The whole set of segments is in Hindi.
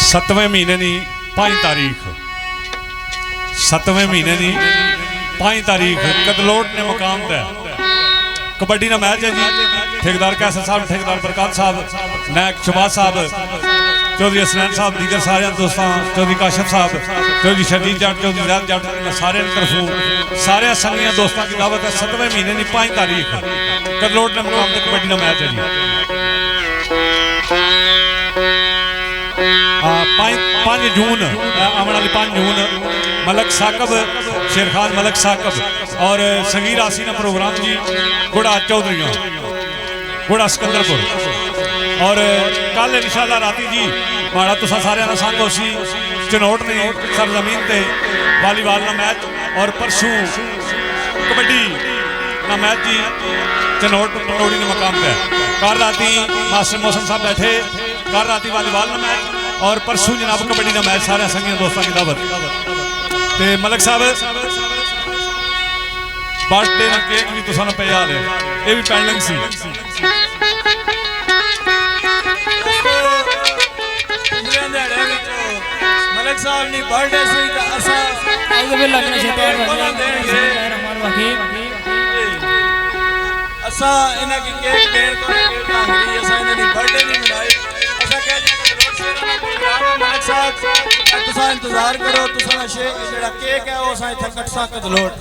7वें महीने की 5 तारीख 7वें महीने की 5 तारीख कदलोट ने मुकाम है कबड्डी का मैच है जी। ठेकेदार कैसर साहब, ठेकेदार बरकत साहब, नायक शबाज साहब, चौधरी हसनैन साहब, दीगर सारे दोस्तों, चौधरी काशिफ साहब, चौधरी शदीद जट, चौधरी जैद जट, सारे तरफों सारे संगिया दोस्तों की दावत है। 7वें महीने की 5 तारीख कदलोट ने मुकाम है कबड्डी का मैच है जी। 5 जून आने वाली 5 जून मलक साकब शेर खान मलक साकब और सगीर आसीना प्रोग्राम जी गुड़ा चौधरी गुड़ा सिकंदरपुर। और कल इंशाअल्लाह राती जी माड़ा तुसा सारे संग उसी चनोट ने सरजमीन से वालीबाल का मैच और परसों कबड्डी का मैच जी चनोट पटौड़ी ने मकाम पे। कल राती मास्टर मौसम साहब बैठे, कल राती वालीबाल का मैच और परसों जनाब कबड्डी का मैच सारे संगिया दोस्तों की दावत। ते मलक साहब बर्थडे का केक भी तुसां पे याद है, ये भी पेंडिंग सी। मलक साहब नी बर्थडे सी तो असा अल्लाह लगने से तैयार देंगे असा इना की केक देन को नहीं असा इना दी बर्थडे नहीं मनाई असा कह जी मलक साहब तुसा इंतजार करो तुसा शेख जेड़ा केक है वो असा इथे कट सकत लोट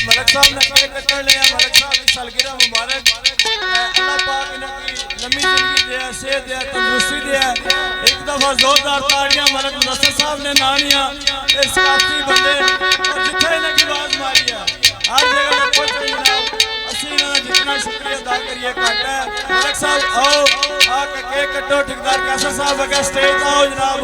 मलक साहब ने केक कट लिया। मलक साहब की सालगिरह मुबारक, अल्लाह पाक इना की लंबी जिंदगी दे, सेहत दे, तंदुरुस्ती दे। एक दफा जोरदार तालियां मलक मुदस्सिर साहब ने नानिया इस काफी बंदे और जिथे इना की आवाज मारी है हर जगह पे पहुंचे जनाब असी इना जितना शुक्रिया अदा करिए घट है। मलक साहब आओ आके केक कटो, ठेकेदार कैसर साहब अगे स्टेज आओ जनाब।